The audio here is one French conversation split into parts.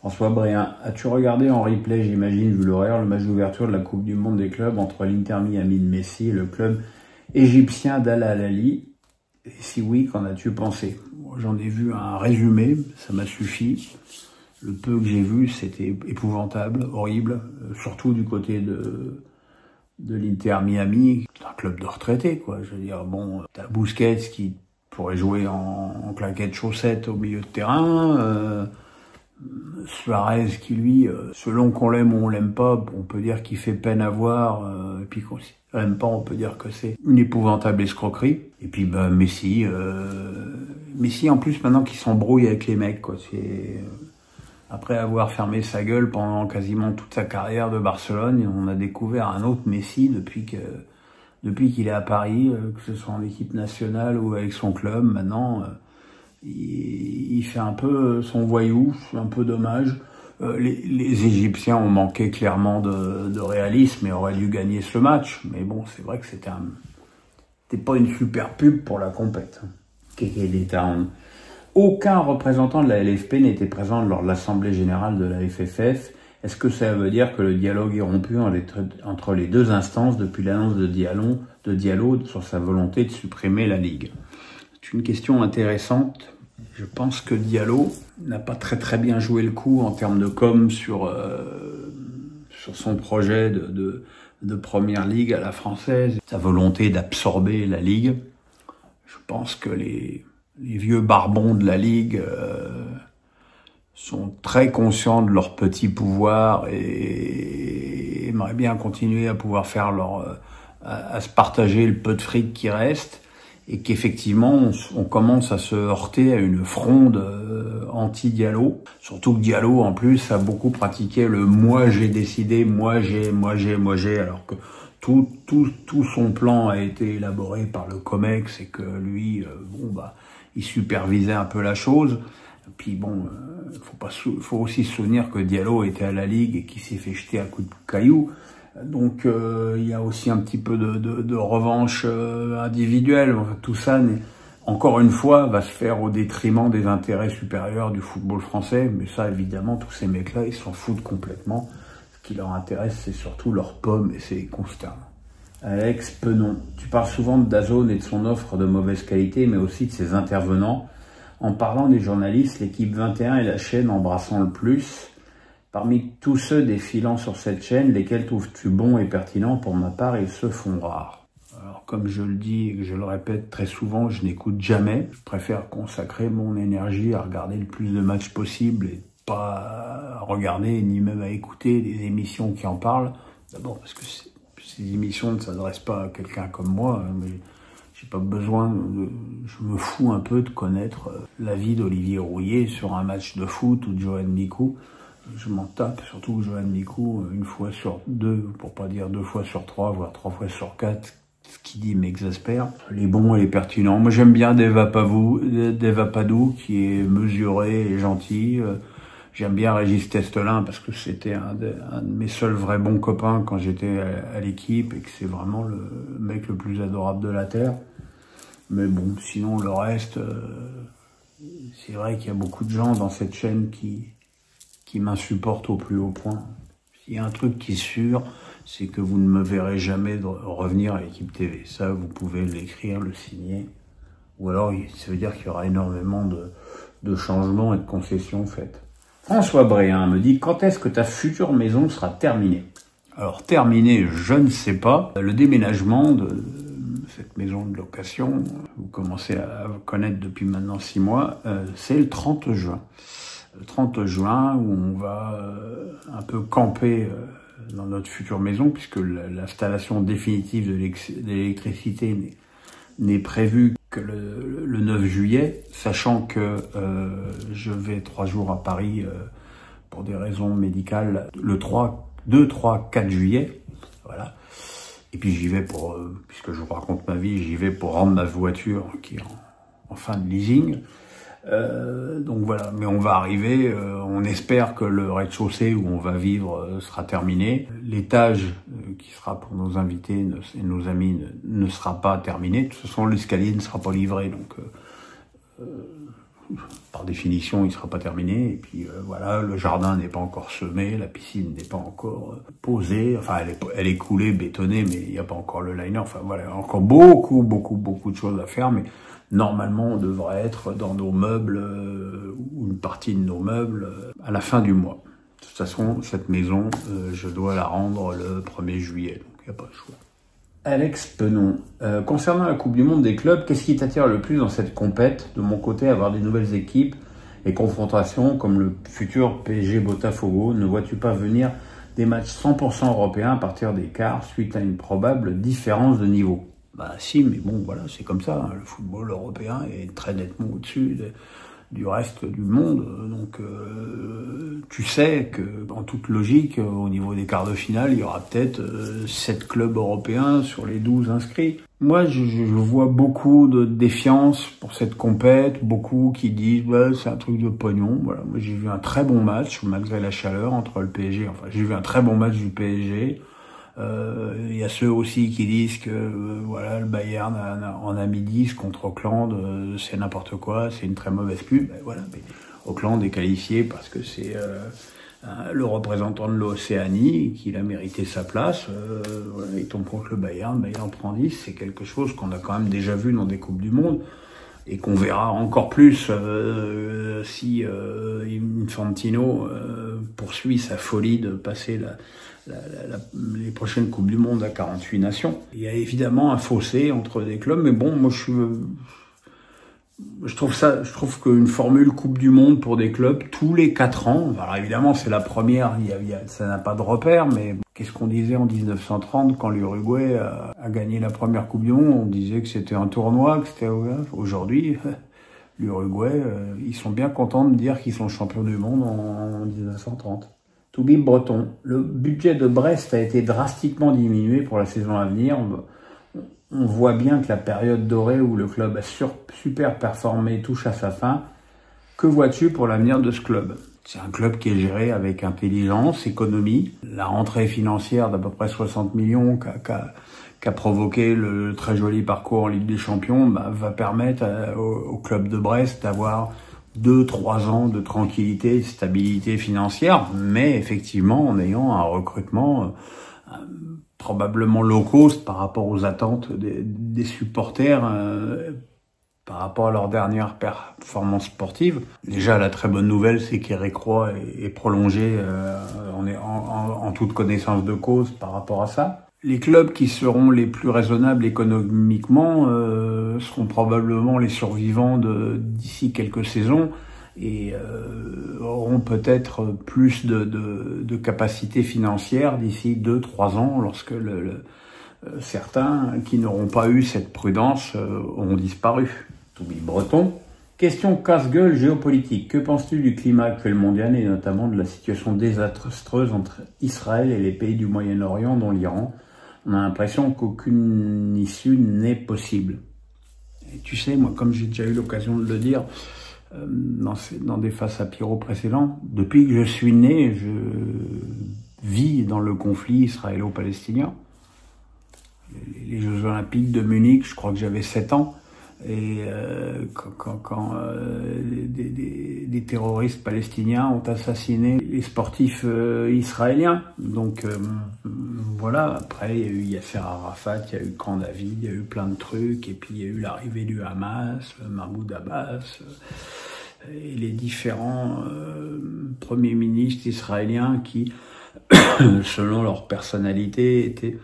François Bréhin, as-tu regardé en replay, j'imagine, vu l'horaire, le match d'ouverture de la Coupe du Monde des clubs entre l'Inter Miami de Messi et le club égyptien d'Al Ahly? Et si oui, qu'en as-tu pensé? J'en ai vu un résumé, ça m'a suffi. Le peu que j'ai vu, c'était épouvantable, horrible, surtout du côté de l'Inter Miami. C'est un club de retraités, quoi. Je veux dire, bon, t'as Busquets qui pourrait jouer en claquettes chaussettes au milieu de terrain, Suarez qui lui, selon qu'on l'aime ou on l'aime pas, on peut dire qu'il fait peine à voir, et puis qu'on l'aime pas, on peut dire que c'est une épouvantable escroquerie. Et puis Messi en plus maintenant qu'il s'embrouille avec les mecs, quoi. C'est après avoir fermé sa gueule pendant quasiment toute sa carrière de Barcelone, on a découvert un autre Messi depuis qu'il est à Paris, que ce soit en équipe nationale ou avec son club. Maintenant, il fait un peu son voyou, c'est un peu dommage. Les Égyptiens ont manqué clairement de réalisme et auraient dû gagner ce match. Mais bon, c'est vrai que c'était pas une super pub pour la compète. Aucun représentant de la LFP n'était présent lors de l'Assemblée Générale de la FFF. Est-ce que ça veut dire que le dialogue est rompu entre les deux instances depuis l'annonce de Diallo sur sa volonté de supprimer la Ligue? C'est une question intéressante. Je pense que Diallo n'a pas très bien joué le coup en termes de com sur son projet de première ligue à la française, sa volonté d'absorber la Ligue. Je pense que les vieux barbons de la Ligue sont très conscients de leur petit pouvoir et aimeraient bien continuer à pouvoir faire à se partager le peu de fric qui reste, et qu'effectivement on commence à se heurter à une fronde anti-Diallo. Surtout que Diallo en plus a beaucoup pratiqué le moi j'ai décidé, moi j'ai, alors que tout son plan a été élaboré par le COMEX et que lui il supervisait un peu la chose. Puis bon, faut aussi se souvenir que Diallo était à la Ligue et qu'il s'est fait jeter à coups de cailloux. Donc il y a aussi un petit peu de revanche individuelle. Tout ça, encore une fois, va se faire au détriment des intérêts supérieurs du football français. Mais ça, évidemment, tous ces mecs-là, ils s'en foutent complètement. Ce qui leur intéresse, c'est surtout leur pomme et c'est constant. Alex Penon, tu parles souvent de DAZN et de son offre de mauvaise qualité, mais aussi de ses intervenants. En parlant des journalistes, l'équipe 21 est la chaîne embrassant le plus. Parmi tous ceux défilant sur cette chaîne, lesquels trouves-tu bons et pertinents? Pour ma part, ils se font rares. Alors, comme je le dis et que je le répète très souvent, je n'écoute jamais. Je préfère consacrer mon énergie à regarder le plus de matchs possible et pas à regarder ni même à écouter des émissions qui en parlent. D'abord parce que ces émissions ne s'adressent pas à quelqu'un comme moi, mais j'ai pas besoin je me fous un peu de connaître l'avis d'Olivier Rouillet sur un match de foot ou de Johan Mikou. Je m'en tape, surtout que Johan Mikou, une fois sur deux, pour pas dire 2 fois sur 3, voire 3 fois sur 4, ce qu'il dit m'exaspère. Les bons et les pertinents. Moi j'aime bien Deva Padou, qui est mesuré et gentil. J'aime bien Régis Testelin parce que c'était un de mes seuls vrais bons copains quand j'étais à l'équipe et que c'est vraiment le mec le plus adorable de la Terre. Mais bon, sinon le reste, c'est vrai qu'il y a beaucoup de gens dans cette chaîne qui m'insupportent au plus haut point. Il y a un truc qui est sûr, c'est que vous ne me verrez jamais revenir à l'équipe TV. Ça, vous pouvez l'écrire, le signer. Ou alors, ça veut dire qu'il y aura énormément de changements et de concessions faites. François Bréhin me dit, quand est-ce que ta future maison sera terminée? Alors, terminée, je ne sais pas. Le déménagement de cette maison de location, vous commencez à connaître depuis maintenant 6 mois, c'est le 30 juin. Le 30 juin, où on va un peu camper dans notre future maison, puisque l'installation définitive de l'électricité n'est prévue que le 9 juillet, sachant que je vais 3 jours à Paris pour des raisons médicales le 2, 3, 4 juillet. Voilà. Et puis j'y vais puisque je vous raconte ma vie, j'y vais pour rendre ma voiture qui est en fin de leasing. Donc voilà, mais on va arriver, on espère que le rez-de-chaussée où on va vivre sera terminé. L'étage qui sera pour nos invités et nos amis ne sera pas terminé. De toute façon, l'escalier ne sera pas livré, donc par définition, il sera pas terminé. Et puis voilà, le jardin n'est pas encore semé, la piscine n'est pas encore posée. Enfin, elle est coulée, bétonnée, mais il n'y a pas encore le liner. Enfin voilà, encore beaucoup de choses à faire. Mais normalement, on devrait être dans nos meubles ou une partie de nos meubles à la fin du mois. De toute façon, cette maison, je dois la rendre le 1er juillet, donc il n'y a pas de choix. Alex Penon, concernant la Coupe du Monde des clubs, qu'est-ce qui t'attire le plus dans cette compète? De mon côté, avoir des nouvelles équipes et confrontations comme le futur PSG Botafogo. Ne vois-tu pas venir des matchs 100% européens à partir des quarts suite à une probable différence de niveau? Bah si, mais bon, voilà, c'est comme ça. Hein. Le football européen est très nettement au-dessus du reste du monde. Donc tu sais que, en toute logique, au niveau des quarts de finale, il y aura peut-être 7 clubs européens sur les 12 inscrits. Moi, je vois beaucoup de défiance pour cette compète, beaucoup qui disent ouais, c'est un truc de pognon. Voilà, moi j'ai vu un très bon match, malgré la chaleur, entre le PSG. Enfin, j'ai vu un très bon match du PSG. Il y a ceux aussi qui disent que voilà, le Bayern en a mis 10 contre Auckland, c'est n'importe quoi, c'est une très mauvaise pub. Ben voilà, mais Auckland est qualifié parce que c'est le représentant de l'Océanie qu'il a mérité sa place. Voilà, il tombe contre le Bayern, ben il en prend 10. C'est quelque chose qu'on a quand même déjà vu dans des Coupes du Monde et qu'on verra encore plus si Infantino poursuit sa folie de passer les prochaines Coupes du Monde à 48 nations. Il y a évidemment un fossé entre des clubs, mais bon, moi je trouve qu'une formule Coupe du Monde pour des clubs tous les 4 ans, alors évidemment c'est la première, ça n'a pas de repère, mais qu'est-ce qu'on disait en 1930 quand l'Uruguay a gagné la première Coupe du Monde? On disait que c'était un tournoi, que c'était aujourd'hui. L'Uruguay, ils sont bien contents de dire qu'ils sont champions du monde en 1930. Toubib Breton, le budget de Brest a été drastiquement diminué pour la saison à venir. On voit bien que la période dorée où le club a super performé touche à sa fin. Que vois-tu pour l'avenir de ce club? C'est un club qui est géré avec intelligence, économie. La rentrée financière d'à peu près 60 millions qu'a provoqué le très joli parcours en Ligue des Champions va permettre au club de Brest d'avoir 2-3 ans de tranquillité et de stabilité financière, mais effectivement en ayant un recrutement probablement low cost par rapport aux attentes des supporters, par rapport à leur dernière performance sportive. Déjà, la très bonne nouvelle, c'est qu'Eric Roy est prolongé en toute connaissance de cause par rapport à ça. Les clubs qui seront les plus raisonnables économiquement seront probablement les survivants d'ici quelques saisons et auront peut-être plus de capacité financière d'ici 2-3 ans lorsque certains qui n'auront pas eu cette prudence auront disparu. Toby Breton. Question casse-gueule géopolitique. Que penses-tu du climat actuel mondial et notamment de la situation désastreuse entre Israël et les pays du Moyen-Orient, dont l'Iran? On a l'impression qu'aucune issue n'est possible. Et tu sais, moi, comme j'ai déjà eu l'occasion de le dire dans des Face à Pierrot précédents, depuis que je suis né, je vis dans le conflit israélo-palestinien. Les Jeux Olympiques de Munich, je crois que j'avais 7 ans. Et quand des terroristes palestiniens ont assassiné les sportifs israéliens. Donc voilà, après il y a eu Yasser Arafat, il y a eu Camp David, il y a eu plein de trucs, et puis il y a eu l'arrivée du Hamas, Mahmoud Abbas, et les différents premiers ministres israéliens qui, selon leur personnalité, étaient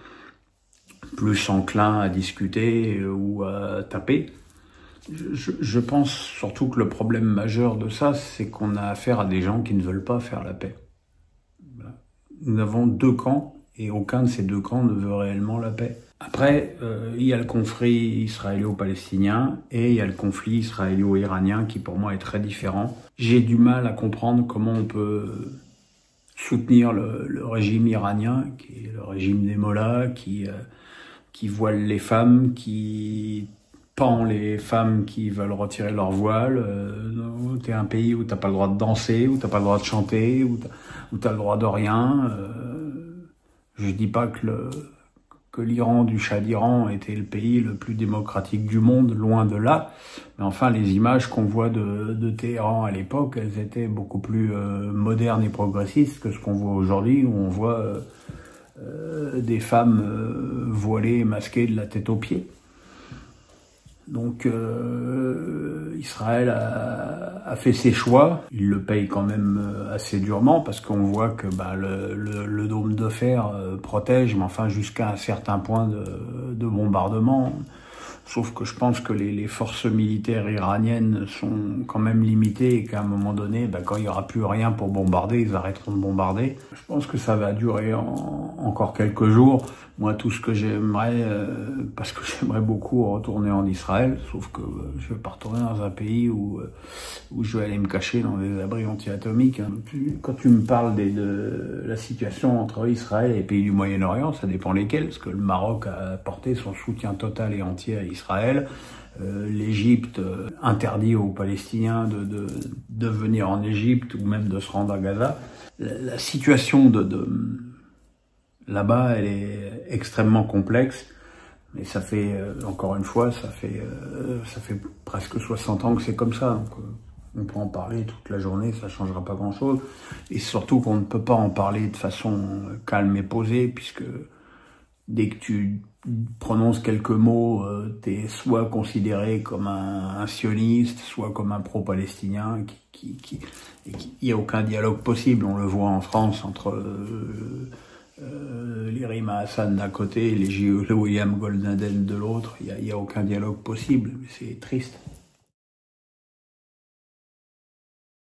plus enclins à discuter ou à taper. Je pense surtout que le problème majeur de ça, c'est qu'on a affaire à des gens qui ne veulent pas faire la paix. Nous avons 2 camps, et aucun de ces 2 camps ne veut réellement la paix. Après, il y a le conflit israélo-palestinien, et il y a le conflit israélo-iranien, qui pour moi est très différent. J'ai du mal à comprendre comment on peut soutenir le régime iranien, qui est le régime des mollahs, qui voile les femmes, qui pend les femmes qui veulent retirer leur voile. T'es un pays où t'as pas le droit de danser, où t'as pas le droit de chanter, où t'as le droit de rien. Je dis pas que que l'Iran du Shah d'Iran était le pays le plus démocratique du monde, loin de là. Mais enfin, les images qu'on voit de Téhéran à l'époque, elles étaient beaucoup plus modernes et progressistes que ce qu'on voit aujourd'hui, où on voit des femmes voilées et masquées de la tête aux pieds. Donc Israël a fait ses choix. Il le paye quand même assez durement parce qu'on voit que le dôme de fer protège, mais enfin jusqu'à un certain point de bombardement. Sauf que je pense que les forces militaires iraniennes sont quand même limitées et qu'à un moment donné, quand il n'y aura plus rien pour bombarder, ils arrêteront de bombarder. Je pense que ça va durer encore quelques jours. Moi, tout ce que j'aimerais, parce que j'aimerais beaucoup retourner en Israël, sauf que je vais pas retourner dans un pays où je vais aller me cacher dans des abris anti-atomiques. Quand tu me parles de la situation entre Israël et les pays du Moyen-Orient, ça dépend lesquels, parce que le Maroc a apporté son soutien total et entier à Israël. L'Égypte interdit aux Palestiniens de venir en Égypte ou même de se rendre à Gaza. La situation là-bas, elle est extrêmement complexe, mais ça fait, encore une fois, ça fait presque 60 ans que c'est comme ça. Donc, on peut en parler toute la journée, ça changera pas grand-chose. Et surtout qu'on ne peut pas en parler de façon calme et posée, puisque dès que tu prononces quelques mots, t'es soit considéré comme un sioniste, soit comme un pro-palestinien. Il n'y a aucun dialogue possible. On le voit en France entre les Rima Hassan d'un côté et les William Goldnadel de l'autre. Il y a aucun dialogue possible. C'est triste.